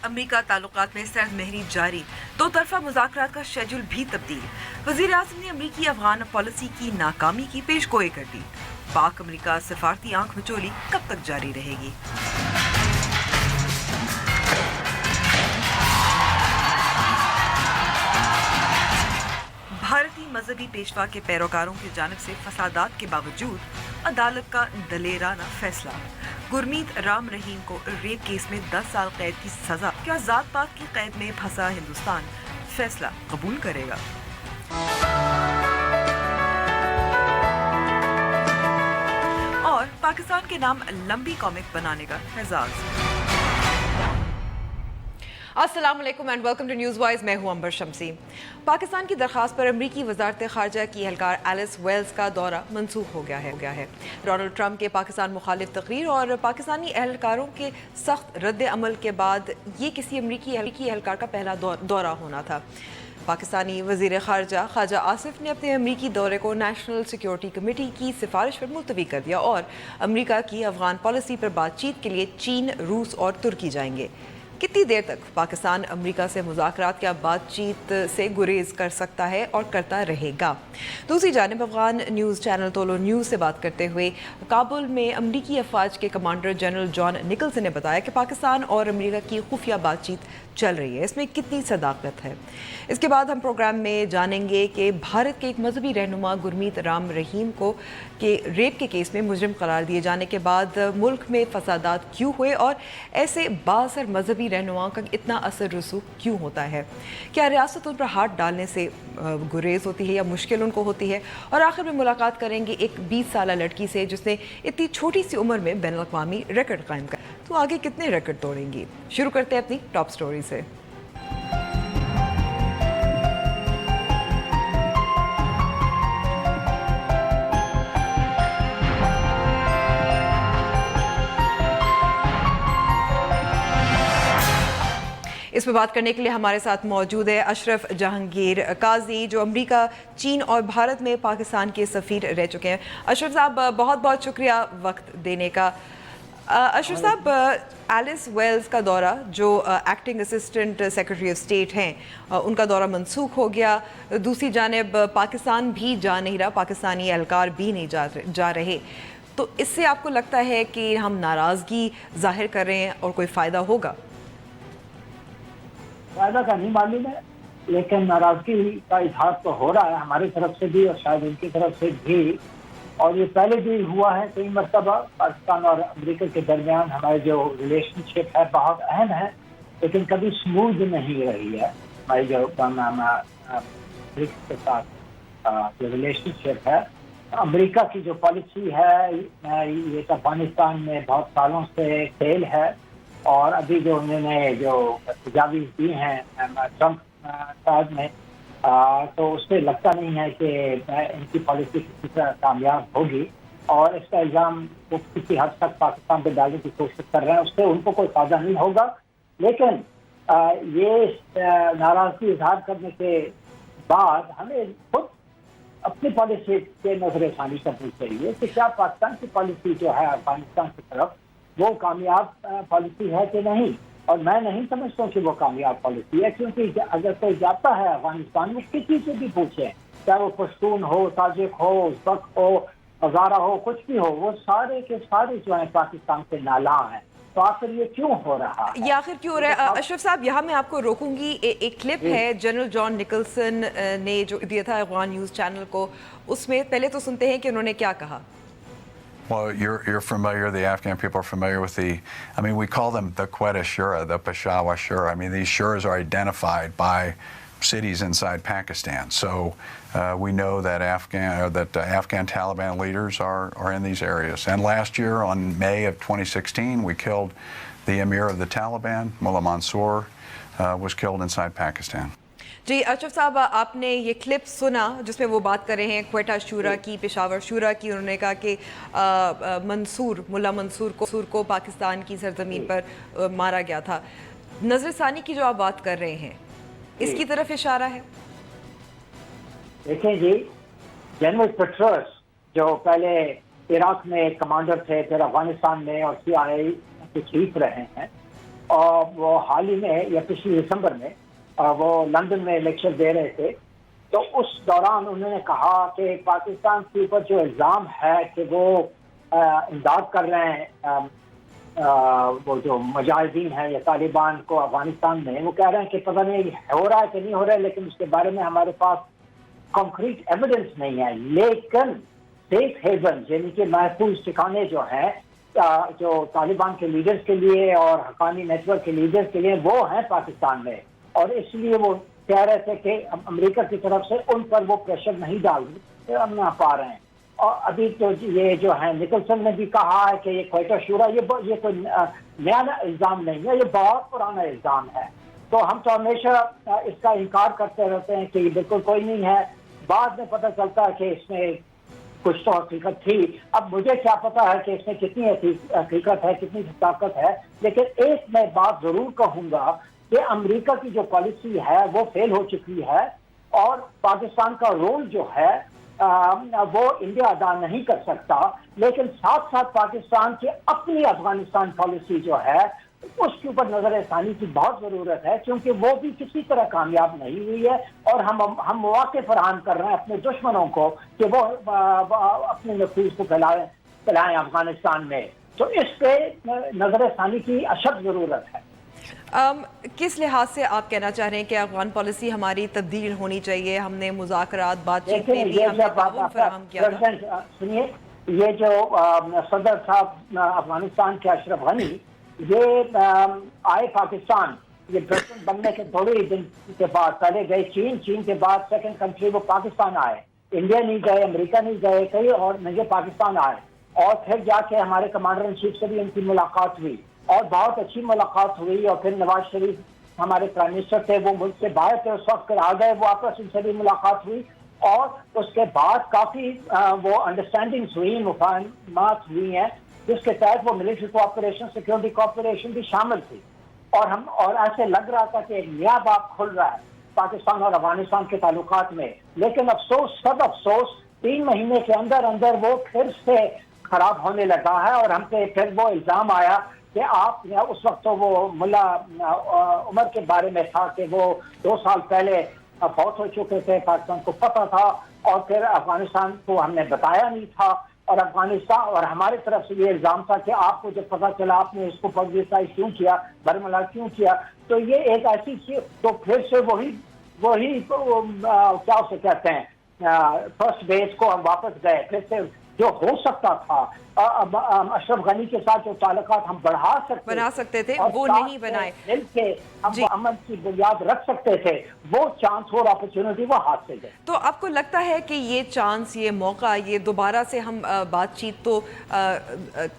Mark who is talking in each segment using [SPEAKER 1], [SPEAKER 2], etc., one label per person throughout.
[SPEAKER 1] अमरीका ताल्लुकात में सर्द महरी जारी, दो तरफा मुज़ाकरात का शेड्यूल भी तब्दील। वज़ीर आज़म ने अमरीकी अफगान पॉलिसी की नाकामी की पेशगोई कर दी। पाक अमरीका सफारती आंख मिचोली कब तक जारी रहेगी? भारतीय मजहबी पेशवा के पैरोकारों की जानिब से फसादात के बावजूद अदालत का दलेराना फैसला। गुरमीत राम रहीम को रेप केस में 10 साल कैद की सजा। क्या जात पात की कैद में फंसा हिंदुस्तान फैसला कबूल करेगा? और पाकिस्तान के नाम लंबी कॉमिक बनाने का एजाज। अस्सलाम वालेकुम and welcome to news wise. मैं हूं अंबर शमसी। पाकिस्तान की दरख्वास्त पर अमरीकी वजारत खारजा की एहलकार एलिस वेल्स का दौरा मनसूख हो गया है। डोनाल्ड ट्रंप के पाकिस्तान मुखालिफ तकरीर और पाकिस्तानी एहलकारों के सख्त रद्द अमल के बाद ये किसी अमरीकी एहलकार का पहला दौरा होना था। पाकिस्तानी वज़ीर ख़ारजा आसिफ ने अपने अमरीकी दौरे को नेशनल सिक्योरिटी कमेटी की सिफारिश पर मुलतवी कर दिया और अमरीका की अफगान पॉलिसी पर बातचीत के लिए चीन, रूस और तुर्की जाएंगे। कितनी देर तक पाकिस्तान अमरीका से मुज़ाकरात या बातचीत से गुरेज कर सकता है और करता रहेगा? दूसरी जानिब अफगान न्यूज़ चैनल तोलो न्यूज़ से बात करते हुए काबुल में अमरीकी अफवाज के कमांडर जनरल जॉन निकलसन ने बताया कि पाकिस्तान और अमरीका की खुफिया बातचीत चल रही है, इसमें कितनी सदाकत है। इसके बाद हम प्रोग्राम में जानेंगे कि भारत के एक मजहबी रहनुमा गुरमीत राम रहीम को के रेप के केस में मुजरिम करार दिए जाने के बाद मुल्क में फसादात क्यों हुए और ऐसे बाअसर मजहबी रहनुमाओं का इतना असर रसूख क्यों होता है। क्या रियासत उन पर हाथ डालने से गुरेज होती है या मुश्किल उनको होती है। और आखिर में मुलाकात करेंगे एक 20 साल लड़की से जिसने इतनी छोटी सी उम्र में बैनुल अक़वामी रिकॉर्ड कायम कर, तो आगे कितने रिकॉर्ड तोड़ेंगी। शुरू करते हैं अपनी टॉप स्टोरी से। इस पर बात करने के लिए हमारे साथ मौजूद है अशरफ जहांगीर काजी, जो अमेरिका, चीन और भारत में पाकिस्तान के सफ़ीर रह चुके हैं। अशरफ साहब, बहुत बहुत शुक्रिया वक्त देने का। अशरफ साहब, एलिस वेल्स का दौरा, जो acting assistant secretary of state हैं, उनका दौरा मनसूख हो गया। दूसरी जानिब पाकिस्तान भी जा नहीं रहा, पाकिस्तानी एहलकार भी नहीं जा रहे, तो इससे आपको लगता है कि हम नाराज़गी जाहिर कर रहे हैं और कोई फ़ायदा होगा?
[SPEAKER 2] फायदा का नहीं मालूम है, लेकिन नाराजगी का इजहार तो हो रहा है हमारी तरफ से भी और शायद उनकी तरफ से भी। और ये पहले भी हुआ है कई मरतबा। पाकिस्तान और अमेरिका के दरमियान हमारे जो रिलेशनशिप है बहुत अहम है, लेकिन कभी स्मूथ नहीं रही है। हमारी जो ब्रिक्स के साथ जो रिलेशनशिप है, अमेरिका की जो पॉलिसी है, ये अफगानिस्तान में बहुत सालों से फेल है। और अभी जो उन्होंने जो तजावीज़ दी हैं ट्रंप साहब ने, तो उससे लगता नहीं है कि इनकी पॉलिसी किसी तरह कामयाब होगी। और इसका इल्ज़ाम वो किसी हद तक पाकिस्तान पर डालने की कोशिश कर रहे हैं, उससे उनको कोई फायदा नहीं होगा। लेकिन ये नाराज़गी इजहार करने के बाद हमें खुद अपनी पॉलिसी के नजरसानी करनी चाहिए कि क्या पाकिस्तान की पॉलिसी जो है अफगानिस्तान की तरफ वो कामयाब पॉलिसी है कि नहीं। और मैं नहीं समझता कि वो कामयाब पॉलिसी है, क्योंकि अगर कोई जाता है अफगानिस्तान में, किसी से भी पूछे, चाहे वो पश्तून हो, ताजिक हो, उज़्बेक हो, हज़ारा हो, कुछ भी हो, वो सारे के सारे जो है पाकिस्तान से नाला हैं। तो आखिर ये क्यों हो रहा है?
[SPEAKER 1] ये आखिर क्यों हो रहा है? अशरफ साहब, यहाँ मैं आपको रोकूंगी। एक क्लिप है जनरल जॉन निकलसन ने जो दिया था अफगान न्यूज़ चैनल को, उसमें पहले तो सुनते हैं कि उन्होंने क्या कहा।
[SPEAKER 3] Well, you're familiar, the Afghan people are familiar with we call them the Quetta Shura, the Peshawar Shura. These shuras are identified by cities inside Pakistan. So we know that Afghan Taliban leaders are in these areas. And last year, on May of 2016, we killed the Emir of the Taliban, Mullah Mansour, was killed inside Pakistan.
[SPEAKER 1] जी अशरफ साहब, आपने ये clip सुना जिसमें वो बात कर रहे हैं क्वेटा शूरा की, पेशावर शूरा की। उन्होंने कहा कि मुल्ला मंसूर को पाकिस्तान की सरजमीन पर मारा गया था। नजरसानी की जो आप बात कर रहे हैं, इसकी तरफ इशारा है?
[SPEAKER 2] देखिए जी, जनरल पेट्रोस जो पहले इराक में कमांडर थे, फिर अफगानिस्तान में और CIA के चीफ रहे हैं, اور وہ حال ہی میں یا پچھلی دسمبر میں وہ لندن میں لیکچر دے رہے تھے، تو اس دوران انہوں نے کہا کہ پاکستان کے اوپر جو الزام ہے کہ وہ امداد کر رہے ہیں وہ جو مجاہدین ہیں یا طالبان کو افغانستان میں، وہ کہہ رہے ہیں کہ پتہ نہیں ہو رہا ہے کہ نہیں ہو رہا ہے، لیکن اس کے بارے میں ہمارے پاس کنکریٹ ایویڈنس نہیں ہے. لیکن سیف ہیون یعنی کہ محفوظ ٹھکانے جو ہیں جو طالبان کے لیڈرز کے لیے اور حقانی نیٹ ورک کے لیڈرز کے لیے وہ ہیں پاکستان میں، اور اس لیے وہ کہہ رہے تھے کہ امریکہ کی طرف سے ان پر وہ پریشر نہیں ڈال پا رہے ہیں. اور ابھی تو یہ جو ہے نکلسن نے بھی کہا ہے کہ یہ کوئٹہ شورا یہ کوئی نیا الزام نہیں ہے، یہ بہت پرانا الزام ہے. تو ہم تو ہمیشہ اس کا انکار کرتے رہتے ہیں کہ یہ بالکل کوئی نہیں ہے، بعد میں پتہ چلتا ہے کہ اس میں کچھ تو حقیقت تھی. اب مجھے کیا پتا ہے کہ اس میں کتنی حقیقت ہے، کتنی طاقت ہے، لیکن ایک میں بات ضرور کہوں گا کہ امریکہ کی جو پالیسی ہے وہ فیل ہو چکی ہے، اور پاکستان کا رول جو ہے وہ انڈیا ادا نہیں کر سکتا. لیکن ساتھ ساتھ پاکستان کی اپنی افغانستان پالیسی جو ہے اس کے اوپر نظر ثانی کی بہت ضرورت ہے، کیونکہ وہ بھی کسی طرح کامیاب نہیں ہوئی ہے، اور ہم مواقع فراہم کر رہے ہیں اپنے دشمنوں کو کہ وہ اپنے نفوذ کو پھیلائیں افغانستان میں. تو اس پہ نظر ثانی کی اشد ضرورت ہے.
[SPEAKER 1] کس لحاظ سے آپ کہنا چاہ رہے ہیں کہ افغان پالیسی ہماری تبدیل ہونی چاہیے؟ ہم نے مذاکرات بات چیت میں بھی ہم نے تعاون فراہم کیا تھا.
[SPEAKER 2] سنیے، یہ جو صدر صاحب افغانستان کے اشرف غنی یہ آئے پاکستان، یہ پریزیڈنٹ بننے کے تھوڑے ہی دن کے بعد پہلے گئے چین کے بعد سیکنڈ کنٹری وہ پاکستان آئے. انڈیا نہیں گئے، امریکہ نہیں گئے کہیں اور نہیں، پاکستان آئے. اور پھر جا کے ہمارے کمانڈر ان چیف سے بھی ان کی ملاقات ہوئی اور بہت اچھی ملاقات ہوئی. اور پھر نواز شریف ہمارے پرائم منسٹر تھے، وہ ملک سے باہر تھے اس وقت، پھر آ گئے واپس، ان سے بھی ملاقات ہوئی. اور اس کے بعد کافی وہ انڈرسٹینڈنگز ہوئی، مفاہمات ہوئی ہیں، جس کے تحت وہ ملٹری کوآپریشن، سیکورٹی کوآپریشن بھی شامل تھی. اور ایسے لگ رہا تھا کہ ایک نیا باب کھل رہا ہے پاکستان اور افغانستان کے تعلقات میں. لیکن افسوس، سب افسوس، 3 مہینے کے اندر وہ پھر سے خراب ہونے لگا ہے. اور ہم پہ پھر وہ الزام آیا کہ آپ اس وقت تو وہ ملا عمر کے بارے میں تھا کہ وہ 2 سال پہلے فوت ہو چکے تھے، پاکستان کو پتہ تھا، اور پھر افغانستان کو ہم نے بتایا نہیں تھا. اور افغانستان اور ہماری طرف سے یہ الزام تھا کہ آپ کو جب پتہ چلا آپ نے اس کو پبلسائز کیوں کیا، برملا کیوں کیا. تو یہ ایک ایسی چیز، تو پھر سے وہی کیا اسے کہتے ہیں فرسٹ بیس کو ہم واپس گئے. پھر سے جو ہو سکتا تھا اشرف غنی کے ساتھ جو تعلقات ہم بنا سکتے تھے
[SPEAKER 1] وہ نہیں بنائے،
[SPEAKER 2] مل کے ہم امن کی بنیاد رکھ سکتے تھے، وہ چانس اور اپرچونٹی وہ ہاتھ سے گئے.
[SPEAKER 1] تو آپ کو لگتا ہے کہ یہ چانس، یہ موقع، یہ دوبارہ سے ہم بات چیت تو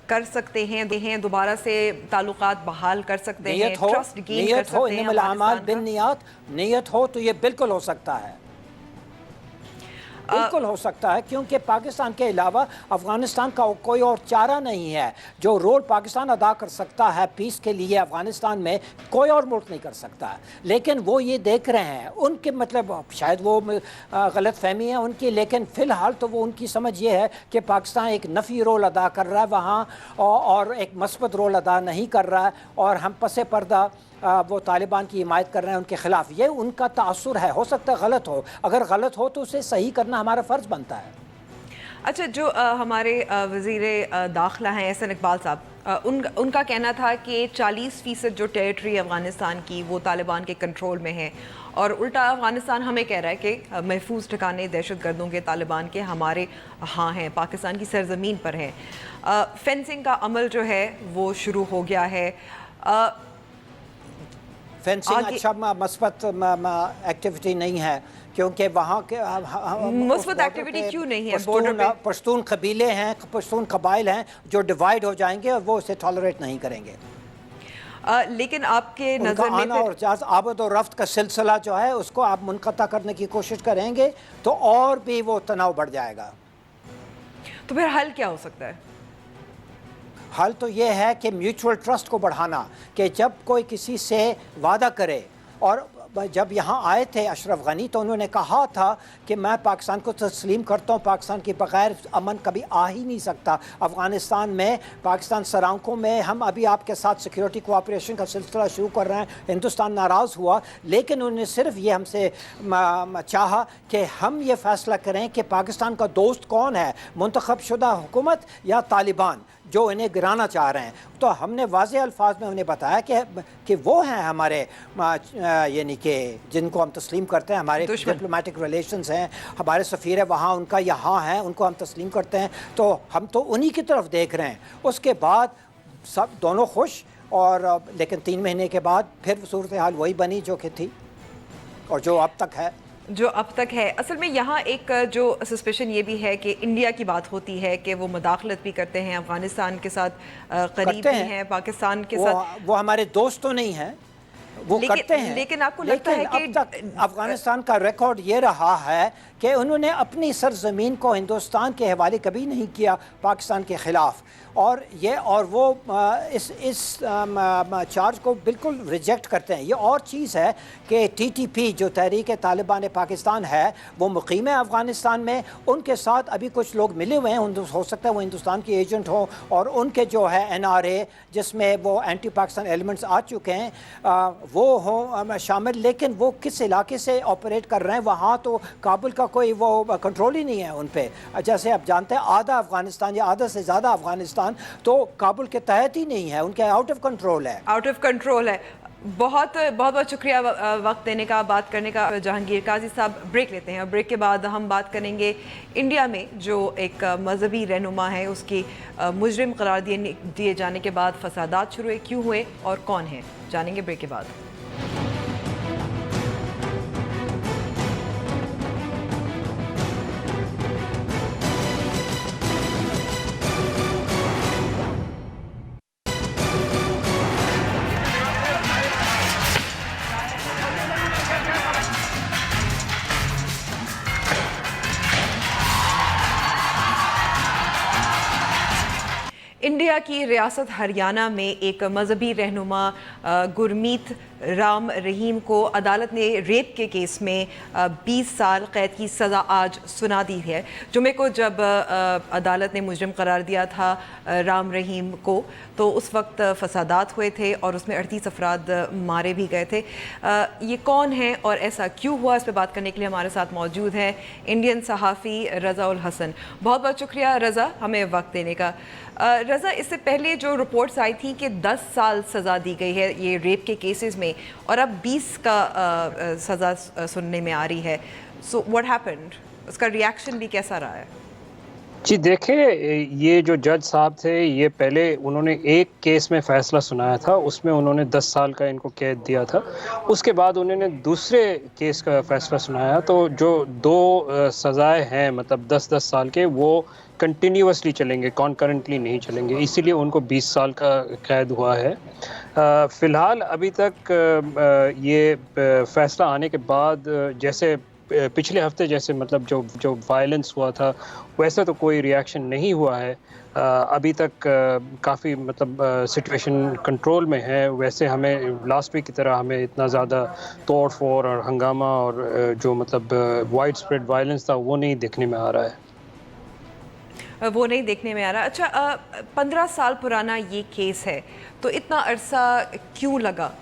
[SPEAKER 1] کر سکتے ہیں، دوبارہ سے تعلقات بحال کر سکتے ہیں، ٹرسٹ گین کر سکتے ہیں؟
[SPEAKER 4] نیت ہو تو یہ بالکل ہو سکتا ہے، بالکل ہو سکتا ہے، کیونکہ پاکستان کے علاوہ افغانستان کا کوئی اور چارہ نہیں ہے. جو رول پاکستان ادا کر سکتا ہے پیس کے لیے افغانستان میں، کوئی اور ملک نہیں کر سکتا ہے. لیکن وہ یہ دیکھ رہے ہیں، ان کے مطلب شاید وہ غلط فہمی ہے ان کی، لیکن فی الحال تو وہ ان کی سمجھ یہ ہے کہ پاکستان ایک نفی رول ادا کر رہا ہے وہاں، اور ایک مثبت رول ادا نہیں کر رہا ہے، اور ہم پس پردہ وہ طالبان کی حمایت کر رہے ہیں ان کے خلاف. یہ ان کا تاثر ہے. ہو سکتا ہے غلط ہو، اگر غلط ہو تو اسے صحیح کرنا ہمارا فرض بنتا ہے.
[SPEAKER 1] اچھا، جو ہمارے وزیر داخلہ ہیں احسن اقبال صاحب، ان کا کہنا تھا کہ 40% جو ٹیریٹری افغانستان کی وہ طالبان کے کنٹرول میں ہے، اور الٹا افغانستان ہمیں کہہ رہا ہے کہ محفوظ ٹھکانے دہشت گردوں کے طالبان کے ہمارے ہاں ہیں، پاکستان کی سرزمین پر ہیں. فینسنگ کا عمل جو ہے وہ شروع ہو گیا ہے.
[SPEAKER 4] فینسنگ اچھا مثبت ایکٹیویٹی نہیں ہے، کیونکہ وہاں کے
[SPEAKER 1] مثبت ایکٹیویٹی کیوں نہیں ہے؟
[SPEAKER 4] پشتون قبیلے ہیں، پشتون قبائل ہیں جو ڈیوائیڈ ہو جائیں گے، اور وہ اسے ٹالریٹ نہیں کریں گے.
[SPEAKER 1] لیکن آپ کے نظر میں
[SPEAKER 4] آنا اور آمد و رفت کا سلسلہ جو ہے اس کو آپ منقطع کرنے کی کوشش کریں گے تو اور بھی وہ تناؤ بڑھ جائے گا.
[SPEAKER 1] تو پھر حل کیا ہو سکتا ہے؟
[SPEAKER 4] حل تو یہ ہے کہ میوچول ٹرسٹ کو بڑھانا، کہ جب کوئی کسی سے وعدہ کرے، اور जब यहाँ आए थे अशरफ गनी तो उन्होंने कहा था कि मैं पाकिस्तान को तस्लीम करता हूँ, पाकिस्तान के बगैर अमन कभी आ ही नहीं सकता अफ़गानिस्तान में, पाकिस्तान सरांकों में। हम अभी आपके साथ सिक्योरिटी कोऑपरेशन का सिलसिला शुरू कर रहे हैं, हिंदुस्तान नाराज़ हुआ, लेकिन उन्होंने सिर्फ ये हमसे चाहा कि हम ये फ़ैसला करें कि पाकिस्तान का दोस्त कौन है, मुंतखब शुदा हुकूमत या तालिबान जो इन्हें गिराना चाह रहे हैं। तो हमने वाज़े अल्फाज में उन्हें बताया कि वो हैं हमारे यानी कि जिनको हम तस्लीम करते हैं, हमारे डिप्लोमेटिक रिलेशंस हैं, हमारे सफ़ीर है वहाँ, उनका यहाँ है, उनको हम तस्लीम करते हैं, तो हम तो उन्हीं की तरफ देख रहे हैं। उसके बाद सब दोनों खुश, और लेकिन 3 महीने के बाद फिर सूरत हाल वही बनी जो कि थी और जो अब तक है। असल में यहाँ एक जो सस्पेशन ये भी है कि इंडिया की बात होती है कि वो मुदाखलत भी करते हैं, अफ़गानिस्तान के साथ करीब भी हैं, पाकिस्तान के साथ। वो हमारे दोस्त तो नहीं हैं, वो करते हैं,
[SPEAKER 1] लेकिन आपको लगता है कि
[SPEAKER 4] अब तक अफ़गानिस्तान का रिकॉर्ड ये रहा है कि उन्होंने अपनी सरजमीन को हिंदुस्तान के हवाले कभी नहीं किया पाकिस्तान के ख़िलाफ़, और वो इस चार्ज को बिल्कुल रिजेक्ट करते हैं। ये और चीज़ है कि TTP जो तहरीक तालिबान पाकिस्तान है वो मुक़ीम है अफ़गानिस्तान में, उनके साथ अभी कुछ लोग मिले हुए हैं, हो सकता है वो हिंदुस्तान के एजेंट हो, और उनके जो है NRA जिसमें वो एंटी पाकिस्तान एलिमेंट्स आ चुके हैं वो हो शामिल, लेकिन वो किस इलाके से ऑपरेट कर रहे हैं वहाँ तो काबुल का कोई वो कंट्रोल ही नहीं है उन पर। जैसे आप जानते हैं आधा अफ़गानिस्तान या आधा से ज़्यादा अफ़गानिस्तान तो काबुल के तहत ही नहीं है, उनके आउट ऑफ कंट्रोल है।
[SPEAKER 1] बहुत बहुत शुक्रिया वक्त देने का, बात करने का जहांगीर। काजी साहब ब्रेक लेते हैं, ब्रेक के बाद हम बात करेंगे इंडिया में जो एक मजहबी रहनुमा है उसकी मुजरिम करार दिए जाने के बाद फसादात शुरू हुए, क्यों हुए और कौन है, जानेंगे ब्रेक के बाद। इंडिया की रियासत हरियाणा में एक मजहबी रहनुमा गुरमीत राम रहीम को अदालत ने रेप के केस में 20 साल कैद की सज़ा आज सुना दी है। जुमे को जब अदालत ने मुजरिम करार दिया था राम रहीम को तो उस वक्त फसादात हुए थे और उसमें 38 अफराद मारे भी गए थे। ये कौन है और ऐसा क्यों हुआ, इस पर बात करने के लिए हमारे साथ मौजूद है इंडियन सहाफ़ी रज़ा उल हसन। बहुत बहुत शुक्रिया रज़ा हमें वक्त देने का। रज़ा, इससे पहले जो रिपोर्ट्स आई थी कि 10 साल सज़ा दी गई है ये रेप के केसेस में और अब 20 का सज़ा सुनने में आ रही है, सो व्हाट हैपेंड, उसका रिएक्शन भी कैसा रहा है?
[SPEAKER 5] जी देखिए, ये जो जज साहब थे ये पहले उन्होंने एक केस में फ़ैसला सुनाया था, उसमें उन्होंने 10 साल का इनको कैद दिया था। उसके बाद उन्होंने दूसरे केस का फ़ैसला सुनाया, तो जो 2 सज़ाएँ हैं मतलब 10-10 साल के, वो कंटिन्यूअसली चलेंगे, कॉन्करेंटली नहीं चलेंगे, इसीलिए उनको 20 साल का कैद हुआ है। फ़िलहाल अभी तक ये फ़ैसला आने के बाद जैसे पिछले हफ्ते जैसे मतलब जो वायलेंस हुआ था वैसा तो कोई रिएक्शन नहीं हुआ है अभी तक। काफ़ी मतलब सिचुएशन कंट्रोल में है। वैसे हमें लास्ट वीक की तरह हमें इतना ज़्यादा तोड़ फोड़ और हंगामा और जो मतलब वाइड स्प्रेड वायलेंस था वो नहीं देखने में आ रहा है।
[SPEAKER 1] अच्छा, 15 साल पुराना ये केस है तो इतना अरसा क्यों लगा?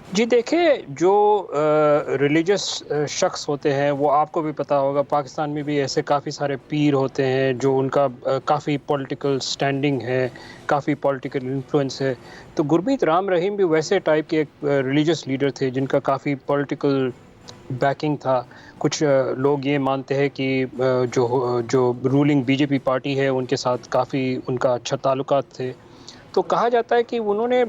[SPEAKER 5] जी देखिए, जो रिलीजियस शख्स होते हैं वो आपको भी पता होगा, पाकिस्तान में भी ऐसे काफ़ी सारे पीर होते हैं जो उनका काफ़ी पॉलिटिकल स्टैंडिंग है, काफ़ी पॉलिटिकल इन्फ्लुएंस है। तो गुरमीत राम रहीम भी वैसे टाइप के एक रिलीजियस लीडर थे जिनका काफ़ी पॉलिटिकल बैकिंग था। कुछ लोग ये मानते हैं कि जो रूलिंग बीजेपी पार्टी है उनके साथ काफ़ी उनका अच्छा ताल्लुकात थे। तो कहा जाता है कि उन्होंने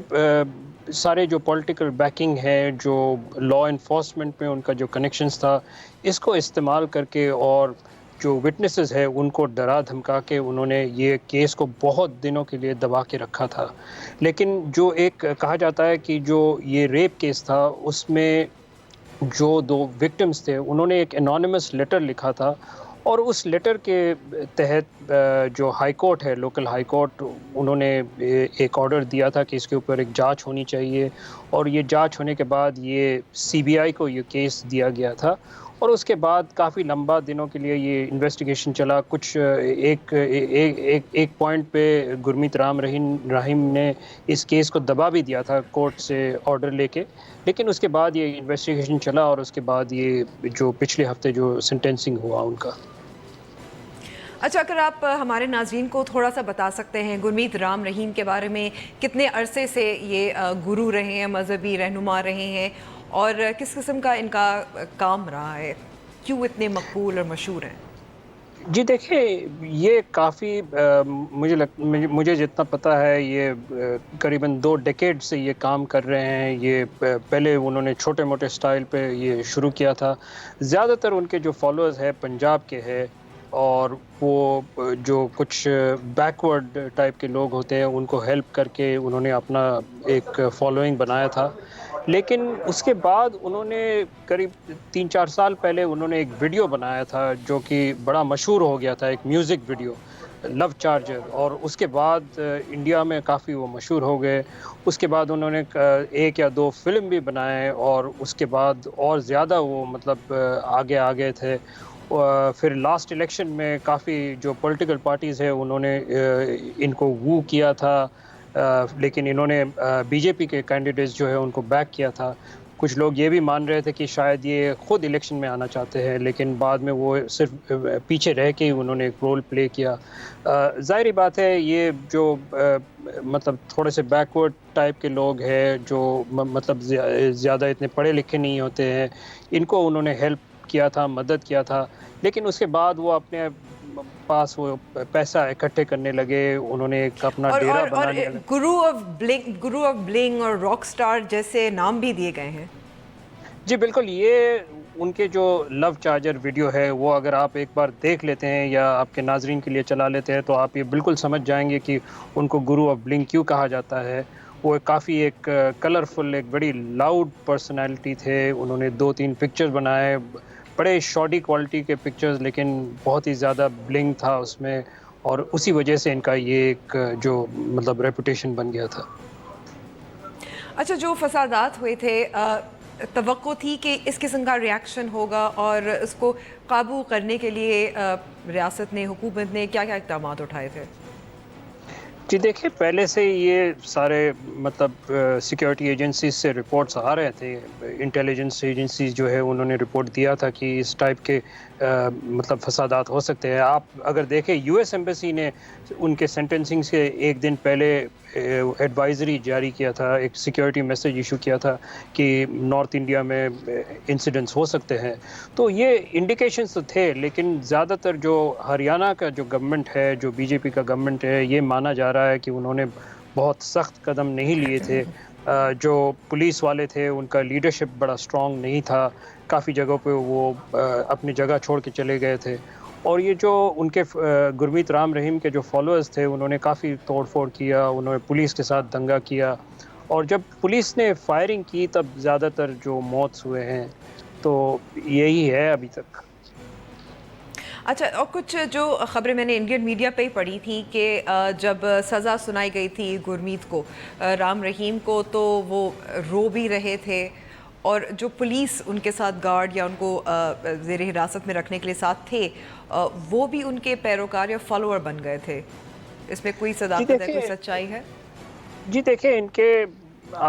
[SPEAKER 5] सारे जो पॉलिटिकल बैकिंग है, जो लॉ इन्फोर्समेंट में उनका जो कनेक्शंस था, इसको इस्तेमाल करके और जो विटनेसेस है उनको डरा धमका के उन्होंने ये केस को बहुत दिनों के लिए दबा के रखा था। लेकिन जो एक कहा जाता है कि जो ये रेप केस था उसमें जो 2 विक्टिम्स थे उन्होंने एक एनोनिमस लेटर लिखा था اور اس لیٹر کے تحت جو ہائی کورٹ ہے، لوکل ہائی کورٹ، انہوں نے ایک آرڈر دیا تھا کہ اس کے اوپر ایک جانچ ہونی چاہیے، اور یہ جانچ ہونے کے بعد یہ CBI کو یہ کیس دیا گیا تھا، اور اس کے بعد کافی لمبا دنوں کے لیے یہ انویسٹیگیشن چلا. کچھ ایک پوائنٹ پہ گرمیت رام رحیم نے اس کیس کو دبا بھی دیا تھا کورٹ سے آرڈر لے کے، لیکن اس کے بعد یہ انویسٹیگیشن چلا، اور اس کے بعد یہ جو پچھلے ہفتے جو سینٹینسنگ ہوا ان کا.
[SPEAKER 1] اچھا، اگر آپ ہمارے ناظرین کو تھوڑا سا بتا سکتے ہیں گرمیت رام رحیم کے بارے میں، کتنے عرصے سے یہ گرو رہے ہیں، مذہبی رہنما رہے ہیں، اور کس قسم کا ان کا کام رہا ہے، کیوں اتنے مقبول اور مشہور ہیں؟
[SPEAKER 5] جی دیکھیں، یہ کافی مجھے جتنا پتہ ہے یہ قریباً 2 ڈیکیڈ سے یہ کام کر رہے ہیں. یہ پہلے انہوں نے چھوٹے موٹے سٹائل پہ یہ شروع کیا تھا. زیادہ تر ان کے جو فالوورز ہیں پنجاب کے ہیں، اور وہ جو کچھ بیکورڈ ٹائپ کے لوگ ہوتے ہیں ان کو ہیلپ کر کے انہوں نے اپنا ایک فالوئنگ بنایا تھا. لیکن اس کے بعد انہوں نے قریب 3-4 سال پہلے انہوں نے ایک ویڈیو بنایا تھا جو کہ بڑا مشہور ہو گیا تھا، ایک میوزک ویڈیو، لو چارجر، اور اس کے بعد انڈیا میں کافی وہ مشہور ہو گئے. اس کے بعد انہوں نے 1 یا 2 فلم بھی بنائے، اور اس کے بعد اور زیادہ وہ مطلب آگے تھے. پھر لاسٹ الیکشن میں کافی جو پولیٹیکل پارٹیز ہیں انہوں نے ان کو وو کیا تھا، لیکن انہوں نے BJP کے کینڈیڈیٹس جو ہے ان کو بیک کیا تھا. کچھ لوگ یہ بھی مان رہے تھے کہ شاید یہ خود الیکشن میں آنا چاہتے ہیں، لیکن بعد میں وہ صرف پیچھے رہ کے انہوں نے ایک رول پلے کیا. ظاہری بات ہے یہ جو مطلب تھوڑے سے بیکورڈ ٹائپ کے لوگ ہیں، جو مطلب زیادہ اتنے پڑھے لکھے نہیں ہوتے ہیں، ان کو انہوں نے ہیلپ کیا تھا، مدد کیا تھا. لیکن اس کے بعد وہ اپنے پاس وہ پیسہ اکٹھے کرنے لگے، انہوں نے ایک اپنا ڈیرا بنانے لگے.
[SPEAKER 1] گرو آف بلنگ اور راک سٹار جیسے نام بھی دیے گئے ہیں.
[SPEAKER 5] جی بالکل، یہ ان کے جو لو چارجر ویڈیو ہے وہ اگر آپ ایک بار دیکھ لیتے ہیں یا آپ کے ناظرین کے لیے چلا لیتے ہیں تو آپ یہ بالکل سمجھ جائیں گے کہ ان کو گرو آف بلنگ کیوں کہا جاتا ہے. وہ کافی ایک کلرفل، ایک بڑی لاؤڈ پرسنالٹی تھے. انہوں نے 2-3 پکچرز بنائے، بڑے شاڈی کوالٹی کے پکچرز، لیکن بہت ہی زیادہ بلنگ تھا اس میں، اور اسی وجہ سے ان کا یہ ایک جو مطلب ریپوٹیشن بن گیا تھا.
[SPEAKER 1] اچھا، جو فسادات ہوئے تھے، توقع تھی کہ اس قسم کا ریاکشن ہوگا، اور اس کو قابو کرنے کے لیے ریاست نے، حکومت نے کیا اقدامات اٹھائے تھے؟
[SPEAKER 5] جی دیکھیں، پہلے سے یہ سارے مطلب سیکیورٹی ایجنسیز سے رپورٹس آ رہے تھے. انٹیلیجنس ایجنسیز جو ہے انہوں نے رپورٹ دیا تھا کہ اس ٹائپ کے مطلب فسادات ہو سکتے ہیں. آپ اگر دیکھیں US ایمبیسی نے ان کے سینٹنسنگ سے ایک دن پہلے ایڈوائزری جاری کیا تھا، ایک سیکیورٹی میسج ایشو کیا تھا کہ نارتھ انڈیا میں انسیڈنٹس ہو سکتے ہیں. تو یہ انڈیکیشنز تو تھے، لیکن زیادہ تر جو ہریانہ کا جو گورنمنٹ ہے، جو BJP کا گورنمنٹ ہے، یہ مانا جا رہا ہے کہ انہوں نے بہت سخت قدم نہیں لیے تھے. جو پولیس والے تھے ان کا لیڈرشپ بڑا اسٹرانگ نہیں تھا، کافی جگہوں پہ وہ اپنی جگہ چھوڑ کے چلے گئے تھے. اور یہ جو ان کے گرمیت رام رحیم کے جو فالوورز تھے انہوں نے کافی توڑ پھوڑ کیا، انہوں نے پولیس کے ساتھ دنگا کیا، اور جب پولیس نے فائرنگ کی تب زیادہ تر جو موت ہوئے ہیں. تو یہی ہے ابھی تک.
[SPEAKER 1] اچھا، اور کچھ جو خبریں میں نے انڈین میڈیا پہ ہی پڑھی تھیں کہ جب سزا سنائی گئی تھی گرمیت کو، رام رحیم کو، تو وہ رو بھی رہے تھے، اور جو پولیس ان کے ساتھ گارڈ یا ان کو زیر حراست میں رکھنے کے لیے ساتھ تھے، وہ بھی ان کے پیروکار یا فالوور بن گئے تھے. اس میں کوئی صداقت ہے، کوئی سچائی ہے؟
[SPEAKER 5] جی دیکھیں، ان کے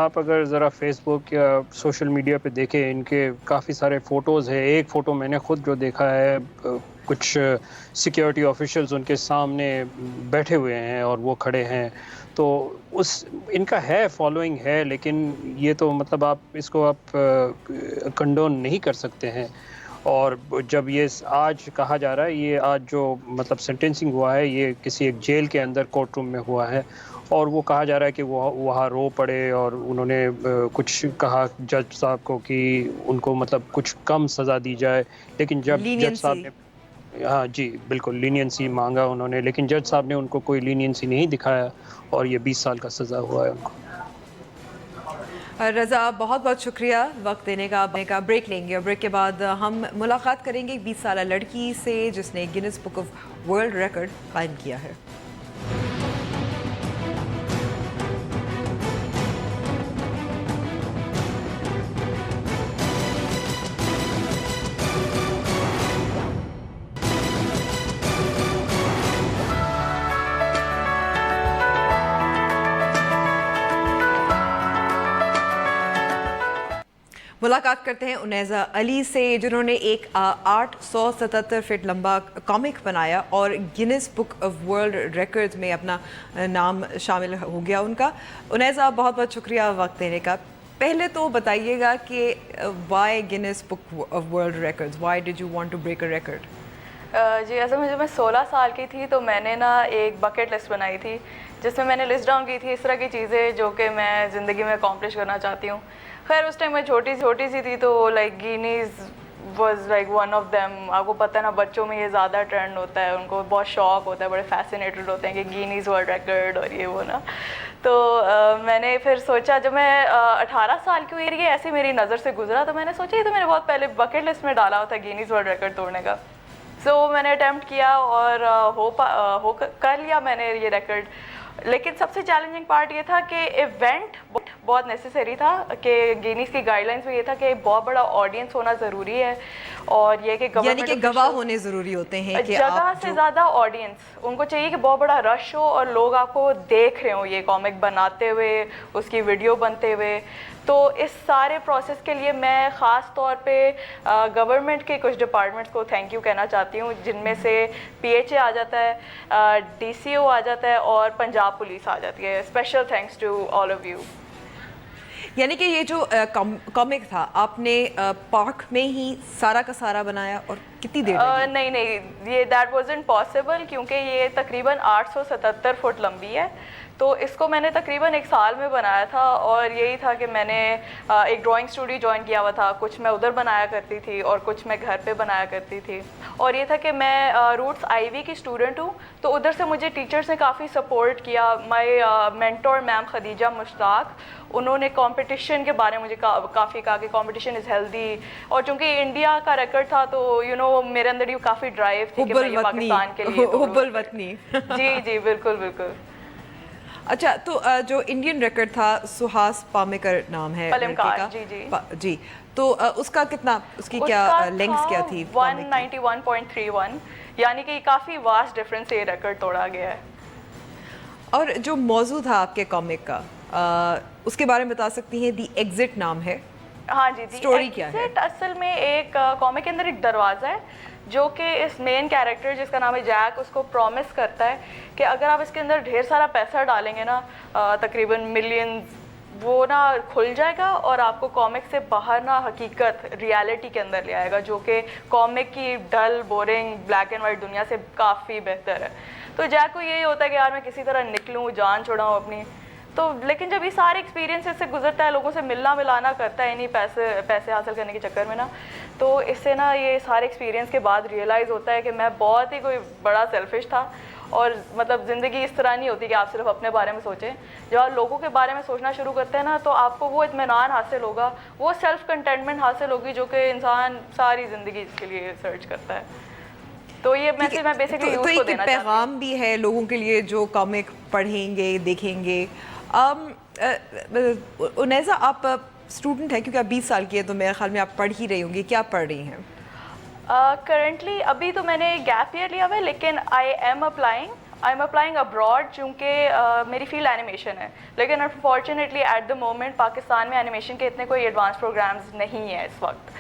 [SPEAKER 5] آپ اگر ذرا فیس بک یا سوشل میڈیا پہ دیکھیں، ان کے کافی سارے فوٹوز ہیں. ایک فوٹو میں نے خود جو دیکھا ہے، کچھ سیکیورٹی آفیشلز ان کے سامنے بیٹھے ہوئے ہیں اور وہ کھڑے ہیں. تو ان کا ہے فالوئنگ ہے، لیکن یہ تو مطلب آپ اس کو آپ کنڈون نہیں کر سکتے ہیں. اور جب یہ آج کہا جا رہا ہے، یہ آج جو مطلب سینٹنسنگ ہوا ہے یہ کسی ایک جیل کے اندر کورٹ روم میں ہوا ہے، اور وہ کہا جا رہا ہے کہ وہ وہاں رو پڑے، اور انہوں نے کچھ کہا جج صاحب کو کہ ان کو مطلب کچھ کم سزا دی جائے. لیکن جب جج صاحب نے، ہاں جی بالکل، لینینسی مانگا انہوں نے، لیکن جج صاحب نے ان کو کوئی لینینسی نہیں دکھایا، اور یہ 20 سال کا سزا ہوا ہے ان کو.
[SPEAKER 1] रज़ा, बहुत बहुत शुक्रिया वक्त देने का। ब्रेक लेंगे और ब्रेक के बाद हम मुलाकात करेंगे एक 20 साल लड़की से जिसने Guinness Book of world record कायम किया है। मुलाकात करते हैं उनैज़ा अली से, जिन्होंने एक 877 फीट लंबा कॉमिक बनाया और Guinness Book of World records में अपना नाम शामिल हो गया उनका। उनैज़ा, बहुत बहुत शुक्रिया वक्त देने का। पहले तो बताइएगा कि why Guinness Book of World Records, why did you want to break a record?
[SPEAKER 6] जी, ऐसा मुझे, मैं 16 साल की थी तो मैंने ना एक बकेट लिस्ट बनाई थी जिसमें मैंने लिस्ट डाउन की थी इस तरह की चीज़ें जो कि मैं ज़िंदगी में अकॉम्प्लिश करना चाहती हूँ। खैर उस टाइम मैं छोटी सी थी तो like Guinness was like one of them. आपको पता है ना, बच्चों में ये ज़्यादा ट्रेंड होता है, उनको बहुत शौक होता है, बड़े फैसिनेटेड होते हैं कि गिनीज़ वर्ल्ड रिकॉर्ड और ये वो ना। तो मैंने फिर सोचा, जब मैं 18 साल की हुई, ये ऐसे मेरी नज़र से गुजरा तो मैंने सोचा ये तो मैंने बहुत पहले बकेट लिस्ट में डाला हुआ था गिनीज़ वर्ल्ड रिकॉर्ड तोड़ने का। सो मैंने अटैम्प्ट किया और कर लिया मैंने ये रिकॉर्ड। लेकिन सबसे चैलेंजिंग पार्ट ये था कि इवेंट बहुत नेसेसरी था, कि गिनीज़ की गाइडलाइंस में ये था कि बहुत बड़ा ऑडियंस होना ज़रूरी है और ये कि
[SPEAKER 1] यानी कि गवाह होने ज़रूरी होते हैं कि
[SPEAKER 6] जगह से ज़्यादा ऑडियंस, उनको चाहिए कि बहुत बड़ा रश हो और लोग आपको देख रहे हो ये कॉमिक बनाते हुए, उसकी वीडियो बनते हुए। तो इस सारे प्रोसेस के लिए मैं ख़ास तौर पे गवर्नमेंट के कुछ डिपार्टमेंट्स को थैंक यू कहना चाहती हूँ, जिनमें से PHA आ जाता है, DCO आ जाता है और पंजाब पुलिस आ जाती है। Special thanks to all of you.
[SPEAKER 1] यानी कि ये जो कॉमिक था आपने पार्क में ही सारा का सारा बनाया और कितनी देर लगी?
[SPEAKER 6] नहीं, ये दैट वाज़न्ट पॉसिबल, क्योंकि ये तकरीबन 877 फुट लंबी है। तो इसको मैंने तकरीबन 1 साल में बनाया था और यही था कि मैंने एक ड्राइंग स्टूडियो ज्वाइन किया हुआ था, कुछ मैं उधर बनाया करती थी और कुछ मैं घर पे बनाया करती थी। और ये था कि मैं रूट्स IB की स्टूडेंट हूँ, तो उधर से मुझे टीचर्स ने काफ़ी सपोर्ट किया। My mentor ma'am Khadija Mushtaq, उन्होंने कंपटीशन के बारे में मुझे काफ़ी कहा कि कंपटीशन इज़ हेल्दी। और चूँकि इंडिया का रिकॉर्ड था तो मेरे अंदर भी काफ़ी ड्राइव थी कि मैं ये पाकिस्तान के लिए
[SPEAKER 1] हुब्बुल वतनी।
[SPEAKER 6] जी बिल्कुल।
[SPEAKER 1] अच्छा, तो जो इंडियन रिकॉर्ड था, सुहास पामेकर नाम है
[SPEAKER 6] पलमकार, जी।
[SPEAKER 1] तो उसका कितना, उसकी क्या लेंथ क्या थी?
[SPEAKER 6] 191.31, यानी कि काफ़ी वास्ट डिफरेंस से ये रिकॉर्ड तोड़ा गया है।
[SPEAKER 1] और जो मौजू था आपके कॉमिक का, उसके बारे में बता सकती हैं? दी एग्जिट नाम है।
[SPEAKER 6] हाँ जी,
[SPEAKER 1] स्टोरी क्या है?
[SPEAKER 6] असल में एक कॉमिक के अंदर एक दरवाज़ा है जो कि इस मेन कैरेक्टर जिसका नाम है जैक, उसको प्रॉमिस करता है कि अगर आप इसके अंदर ढेर सारा पैसा डालेंगे ना, तकरीबन मिलियंस, वो ना खुल जाएगा और आपको कॉमिक से बाहर ना हकीकत, रियलिटी के अंदर ले आएगा, जो कि कॉमिक की डल, बोरिंग, ब्लैक एंड वाइट दुनिया से काफ़ी बेहतर है। तो जैक को यही होता है कि यार मैं किसी तरह निकलूँ, जान छुड़ाऊँ अपनी। तो लेकिन जब ये सारे एक्सपीरियंसेस से गुजरता है, लोगों से मिलना मिलाना करता है, नहीं पैसे हासिल करने के चक्कर में ना, तो इससे ना ये सारे एक्सपीरियंस के बाद रियलाइज़ होता है कि मैं बहुत ही कोई बड़ा सेल्फिश था। और मतलब ज़िंदगी इस तरह नहीं होती कि आप सिर्फ अपने बारे में सोचें। जब आप लोगों के बारे में सोचना शुरू करते हैं ना, तो आपको वो इत्मीनान हासिल होगा, वो सेल्फ कंटेंटमेंट हासिल होगी जो कि इंसान सारी ज़िंदगी इसके लिए सर्च करता है। तो ये मैसेज मैं बेसिकली यूथ को देना चाहती हूँ।
[SPEAKER 1] पैगाम भी है लोगों के लिए जो कॉमिक पढ़ेंगे, देखेंगे। उनैज़ा, आप स्टूडेंट हैं, क्योंकि आप 20 साल की है तो मेरे ख्याल में आप पढ़ ही रही होंगी। क्या पढ़ रही हैं?
[SPEAKER 6] करंटली अभी तो मैंने गैप ईयर लिया हुआ है, लेकिन आई एम अप्लाइंग अब्रॉड, चूँकि मेरी फील्ड एनिमेशन है। लेकिन unfortunately at the moment Pakistan में एनिमेशन के इतने कोई एडवांस प्रोग्राम्स नहीं है इस वक्त।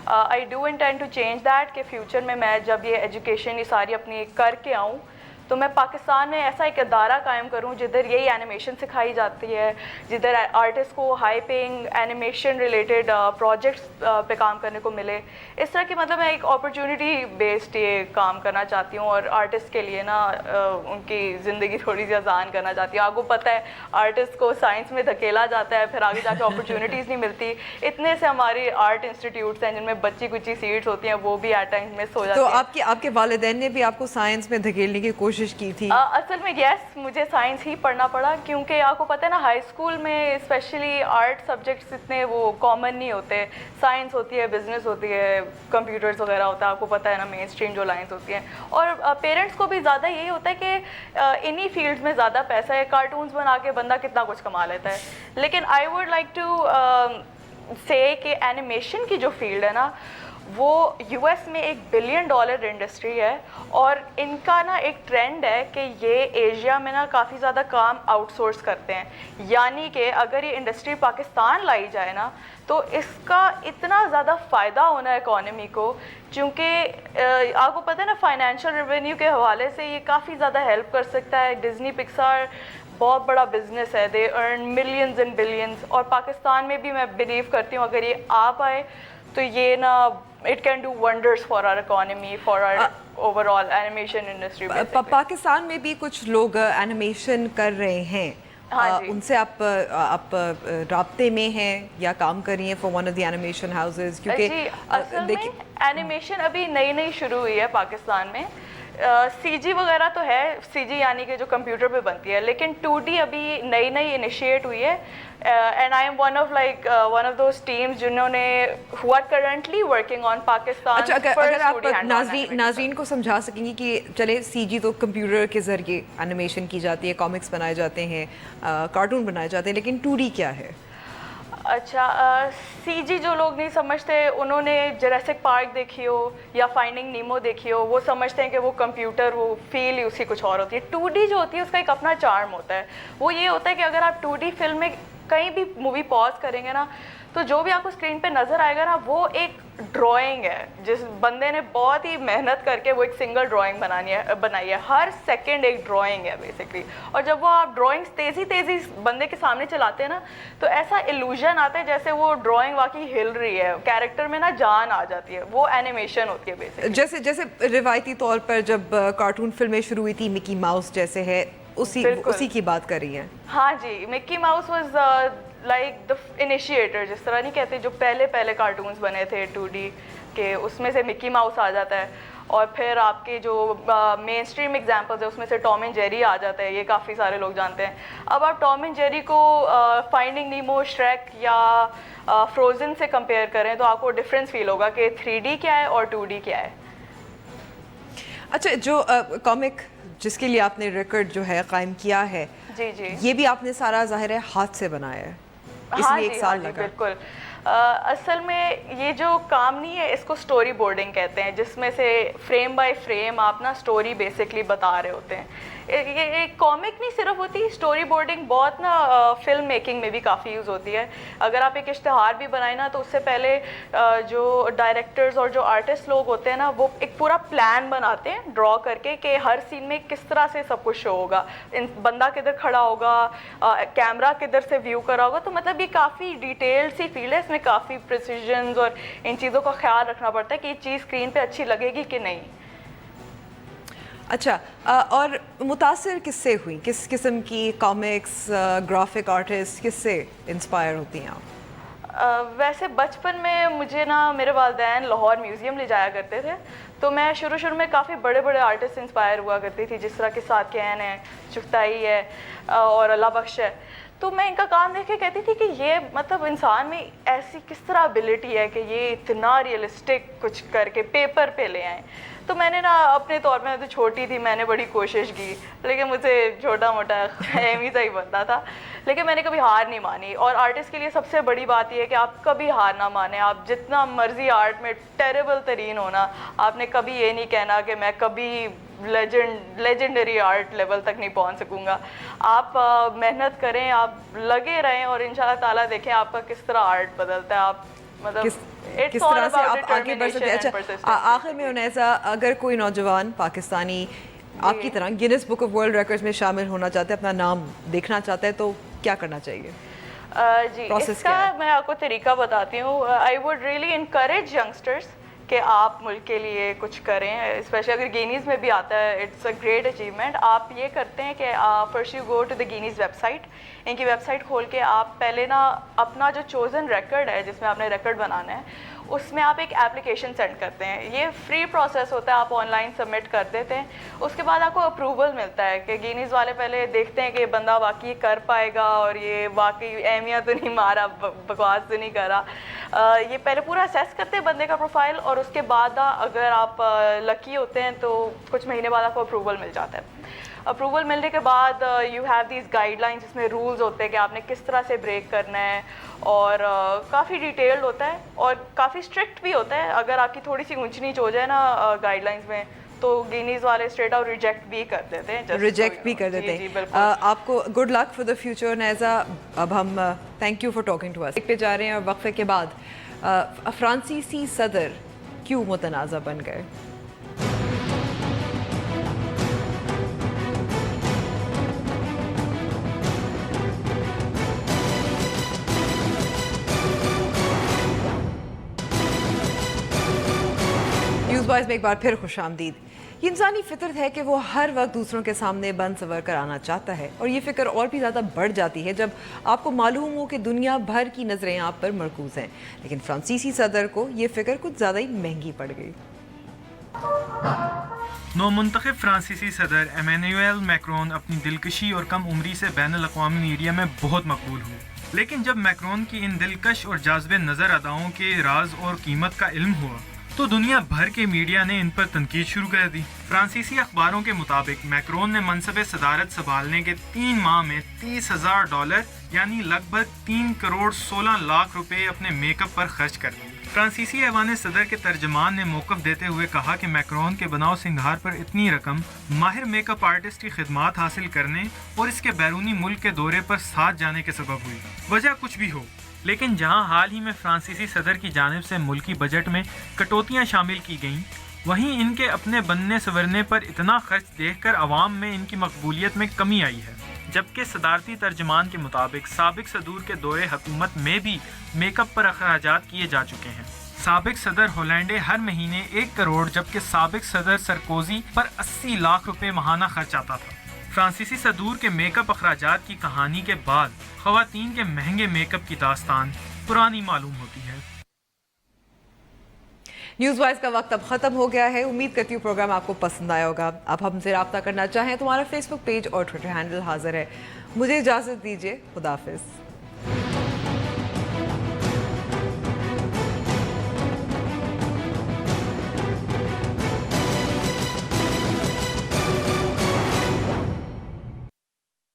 [SPEAKER 6] I do intend to change that, कि फ्यूचर में मैं जब ये एजुकेशन ये सारी अपनी करके आऊँ तो मैं पाकिस्तान में ऐसा एक अदारा कायम करूं जिधर यही एनिमेशन सिखाई जाती है, जिधर आर्टिस्ट को high paying animation related projects पे काम करने को मिले। इस तरह की मतलब मैं एक अपॉर्चुनिटी बेस्ड ये काम करना चाहती हूँ और आर्टिस्ट के लिए ना उनकी ज़िंदगी थोड़ी सी आसान करना चाहती हूँ। आपको पता है आर्टिस्ट को साइंस में धकेला जाता है, फिर आगे जाके अपॉर्चुनिटीज़ नहीं मिलती। इतने से हमारे आर्ट इंस्टीट्यूट्स हैं जिनमें बच्ची कुची सीट्स होती हैं, वो भी एट टाइम्स मिस हो जाती हैं।
[SPEAKER 1] तो आपके वालिदैन ने भी आपको साइंस में धकेलने की कोशिश कोशिश की थी?
[SPEAKER 6] असल में यस, मुझे साइंस ही पढ़ना पड़ा क्योंकि आपको पता है ना हाई स्कूल में स्पेशली आर्ट सब्जेक्ट्स इतने वो कॉमन नहीं होते. साइंस होती है, बिजनेस होती है, कंप्यूटर्स वगैरह होता है, आपको पता है ना मेन स्ट्रीम जो लाइंस होती हैं. और पेरेंट्स को भी ज़्यादा यही होता है कि इन्हीं फील्ड्स में ज़्यादा पैसा है, कार्टून्स बना के बंदा कितना कुछ कमा लेता है. लेकिन आई वुड लाइक टू से कि एनिमेशन की जो फील्ड है ना वो यूएस में $1 बिलियन इंडस्ट्री है. और इनका ना एक ट्रेंड है कि ये एशिया में ना काफ़ी ज़्यादा काम आउटसोर्स करते हैं. यानी कि अगर ये इंडस्ट्री पाकिस्तान लाई जाए ना तो इसका इतना ज़्यादा फ़ायदा होना है इकॉनमी को, क्योंकि आपको पता है ना फाइनेंशियल रेवेन्यू के हवाले से ये काफ़ी ज़्यादा हेल्प कर सकता है. डिज्नी पिक्सार बहुत बड़ा बिजनेस है, they earn millions and billions. और पाकिस्तान में भी मैं बिलीव करती हूँ अगर ये आ पाए तो ये ना it can do wonders for our economy, for our overall animation industry.
[SPEAKER 1] Pakistan में भी कुछ लोग एनिमेशन कर रहे हैं.
[SPEAKER 6] हाँ जी.
[SPEAKER 1] उनसे आप राब्ते में हैं या काम कर रही हैं for one of the animation houses? क्योंकि
[SPEAKER 6] जी असल में एनिमेशन अभी नई शुरू हुई है पाकिस्तान में. सीजी वगैरह तो है, सीजी यानी कि जो कंप्यूटर पे बनती है, लेकिन 2D अभी नई इनिशिएट हुई है. And I am one of those teams जिन्होंने who are currently working on Pakistan.
[SPEAKER 1] अच्छा, अगर आप नाजरीन को समझा सकेंगी कि चले सीजी तो कंप्यूटर के जरिए एनिमेशन की जाती है, कॉमिक्स बनाए जाते हैं, कार्टून बनाए जाते हैं, लेकिन 2D क्या है?
[SPEAKER 6] अच्छा, सीजी जो लोग नहीं समझते उन्होंने जुरासिक पार्क देखी हो या फाइंडिंग नीमो देखी हो, वो समझते हैं कि वो कंप्यूटर, वो फील ही उसकी कुछ और होती है. 2D जो होती है उसका एक अपना चार्म होता है. वो ये होता है कि अगर आप 2D फिल्म में कहीं भी मूवी पॉज करेंगे ना तो जो भी आपको स्क्रीन पे नज़र आएगा ना वो एक ड्राइंग है. जिस बंदे ने बहुत ही मेहनत करके वो एक सिंगल ड्राइंग बनाई है. हर सेकंड एक ड्राइंग है बेसिकली. और जब वो आप ड्राइंग्स तेज़ी बंदे के सामने चलाते हैं ना तो ऐसा इल्यूजन आता है जैसे वो ड्राइंग वाकई हिल रही है, कैरेक्टर में ना जान आ जाती है. वो एनिमेशन होती है बेसिकली.
[SPEAKER 1] जैसे रिवायती तौर पर जब कार्टून फिल्में शुरू हुई थी, मिकी माउस जैसे है, उसी की बात कर रही हैं.
[SPEAKER 6] हाँ जी, Mickey Mouse was like the initiator, जिस तरह नहीं कहते जो पहले कार्टून्स बने थे 2D के, उसमें से मिक्की माउस आ जाता है. और फिर आपके जो मेन स्ट्रीम एग्जाम्पल्स है उसमें से टॉम एंड जेरी आ जाता है, ये काफ़ी सारे लोग जानते हैं. अब आप टॉम एंड जेरी को फाइंडिंग नीमो, श्रेक या फ्रोजन से कंपेयर करें तो आपको डिफरेंस फील होगा कि 3D क्या है और 2D क्या है.
[SPEAKER 1] अच्छा, जो कॉमिक जिसके लिए आपने रिकॉर्ड जो है कायम किया है,
[SPEAKER 6] जी
[SPEAKER 1] ये भी आपने सारा ज़ाहिर है हाथ से बनाया है, इसलिए एक साल लगा.
[SPEAKER 6] बिल्कुल. असल में ये जो काम नहीं है इसको स्टोरी बोर्डिंग कहते हैं, जिसमें से फ्रेम बाय फ्रेम आप ना स्टोरी बेसिकली बता रहे होते हैं. ये एक कॉमिक नहीं सिर्फ होती, स्टोरी बोर्डिंग बहुत ना फिल्म मेकिंग में भी काफ़ी यूज़ होती है. अगर आप एक इश्तहार भी बनाए ना तो उससे पहले जो डायरेक्टर्स और जो आर्टिस्ट लोग होते हैं ना वो एक पूरा प्लान बनाते हैं ड्रॉ करके कि हर सीन में किस तरह से सब कुछ शो होगा, बंदा किधर खड़ा होगा, कैमरा किधर से व्यू करा होगा. तो मतलब ये काफ़ी डिटेल्ड सी फील्ड है, इसमें काफ़ी प्रिसीजन्स और इन चीज़ों का ख्याल रखना पड़ता है कि ये चीज़ स्क्रीन पे अच्छी लगेगी कि नहीं.
[SPEAKER 1] अच्छा, और मुतासिर किससे हुई? किस किस्म की कॉमिक्स, ग्राफिक आर्टिस्ट किससे इंस्पायर होती हैं आप?
[SPEAKER 6] वैसे बचपन में मुझे ना मेरे वालिदैन लाहौर म्यूज़ियम ले जाया करते थे, तो मैं शुरू में काफ़ी बड़े आर्टिस्ट इंस्पायर हुआ करती थी, जिस तरह के साकियान है, चुगताई है और अल्लाह बख्श है. तो मैं इनका काम देख के कहती थी कि ये मतलब इंसान में ऐसी किस तरह एबिलिटी है कि ये इतना रियलिस्टिक कुछ करके पेपर पे ले आए. तो मैंने ना अपने तौर में तो छोटी थी, मैंने बड़ी कोशिश की, लेकिन मुझे छोटा मोटा एम ही सही बनता था. लेकिन मैंने कभी हार नहीं मानी. और आर्टिस्ट के लिए सबसे बड़ी बात यह है कि आप कभी हार ना माने. आप जितना मर्जी आर्ट में टेरेबल तरीन होना, आपने कभी ये नहीं कहना कि मैं कभी लेजेंडरी आर्ट लेवल तक नहीं पहुंच सकूंगा. आप मेहनत करें, आप लगे रहें और इंशाल्लाह ताला देखें आपका किस तरह आर्ट बदलता है. आप मतलब
[SPEAKER 1] किस तरह से आप आगे बढ़ सकते हैं. अच्छा, आखिर में उनैसा, अगर कोई नौजवान पाकिस्तानी आपकी तरह Guinness Book of World records में शामिल होना चाहते हैं, अपना नाम देखना चाहते हैं, तो क्या करना चाहिए?
[SPEAKER 6] जी, इसका मैं आपको तरीका बताती हूँ. I would really encourage youngsters کہ آپ ملک کے لیے کچھ کریں, اسپیشلی اگر گینیز میں بھی آتا ہے, اٹس اے گریٹ اچیومنٹ. آپ یہ کرتے ہیں کہ first you go to the Guinness website, ان کی ویب سائٹ کھول کے آپ پہلے نا اپنا جو چوزن ریکارڈ ہے جس میں آپ نے ریکارڈ بنانا ہے اس میں آپ ایک ایپلیکیشن سینڈ کرتے ہیں. یہ فری پروسیس ہوتا ہے, آپ آن لائن سبمٹ کر دیتے ہیں. اس کے بعد آپ کو اپروول ملتا ہے کہ گینیز والے پہلے دیکھتے ہیں کہ یہ بندہ واقعی کر پائے گا اور یہ واقعی اہمیت تو نہیں مارا, بکواس تو نہیں کرا. یہ پہلے پورا اسیس کرتے ہیں بندے کا پروفائل, اور اس کے بعد اگر آپ لکی ہوتے ہیں تو کچھ مہینے بعد آپ کو اپروول مل جاتا ہے. اپروول ملنے کے بعد you have these guide lines, جس میں رولز ہوتے ہیں کہ آپ نے کس طرح سے بریک کرنا ہے, اور کافی ڈیٹیلڈ ہوتا ہے اور کافی اسٹرکٹ بھی ہوتا ہے. اگر آپ کی تھوڑی سی اونچ نیچ ہو جائے نا گائیڈ لائنس میں تو گینیز والے اسٹریٹ آؤٹ ریجیکٹ بھی کر دیتے ہیں.
[SPEAKER 1] ریجیکٹ بھی کر دیتے ہیں. آپ کو good luck for the future نیزا. اب ہم thank you for talking to us. ایک پہ جا رہے ہیں اور وقفے کے بعد فرانسیسی صدر کیوں متنازع بن گئے؟ نیوز وائز میں ایک بار پھر خوش آمدید. یہ انسانی فطرت ہے کہ وہ ہر وقت دوسروں کے سامنے بند سنور کر آنا چاہتا ہے, اور یہ فکر اور بھی زیادہ بڑھ جاتی ہے جب آپ کو معلوم ہو کہ دنیا بھر کی نظریں آپ پر مرکوز ہیں. لیکن فرانسیسی صدر کو یہ فکر کچھ زیادہ ہی مہنگی پڑ گئی.
[SPEAKER 7] نو منتخب فرانسیسی صدر ایمینوئل میکرون اپنی دلکشی اور کم عمری سے بین الاقوامی میڈیا میں بہت مقبول ہوئے. لیکن جب میکرون کی ان دلکش اور جاذب نظر اداؤں کے راز اور قیمت کا علم ہوا تو دنیا بھر کے میڈیا نے ان پر تنقید شروع کر دی. فرانسیسی اخباروں کے مطابق میکرون نے منصب صدارت سنبھالنے کے 3 ماہ میں $30,000 یعنی لگ بھگ 3 کروڑ 16 لاکھ روپے اپنے میک اپ پر خرچ کر دیے. فرانسیسی ایوان صدر کے ترجمان نے موقف دیتے ہوئے کہا کہ میکرون کے بناؤ سنگھار پر اتنی رقم ماہر میک اپ آرٹسٹ کی خدمات حاصل کرنے اور اس کے بیرونی ملک کے دورے پر ساتھ جانے کے سبب ہوئی. وجہ کچھ بھی ہو, لیکن جہاں حال ہی میں فرانسیسی صدر کی جانب سے ملکی بجٹ میں کٹوتیاں شامل کی گئیں, وہیں ان کے اپنے بننے سنورنے پر اتنا خرچ دیکھ کر عوام میں ان کی مقبولیت میں کمی آئی ہے. جبکہ صدارتی ترجمان کے مطابق سابق صدور کے دور حکومت میں بھی میک اپ پر اخراجات کیے جا چکے ہیں. سابق صدر ہولینڈے ہر مہینے 1 کروڑ جبکہ سابق صدر سرکوزی پر 80 لاکھ روپے ماہانہ خرچ آتا تھا. فرانسیسی صدور کے میک اپ اخراجات کی کہانی کے بعد خواتین کے مہنگے میک اپ کی داستان پرانی معلوم ہوتی ہے.
[SPEAKER 1] نیوز وائز کا وقت اب ختم ہو گیا ہے. امید کرتی ہوں پروگرام آپ کو پسند آیا ہوگا. اب ہم سے رابطہ کرنا چاہیں تو ہمارا فیس بک پیج اور ٹویٹر ہینڈل حاضر ہے. مجھے اجازت دیجیے. خدا حافظ.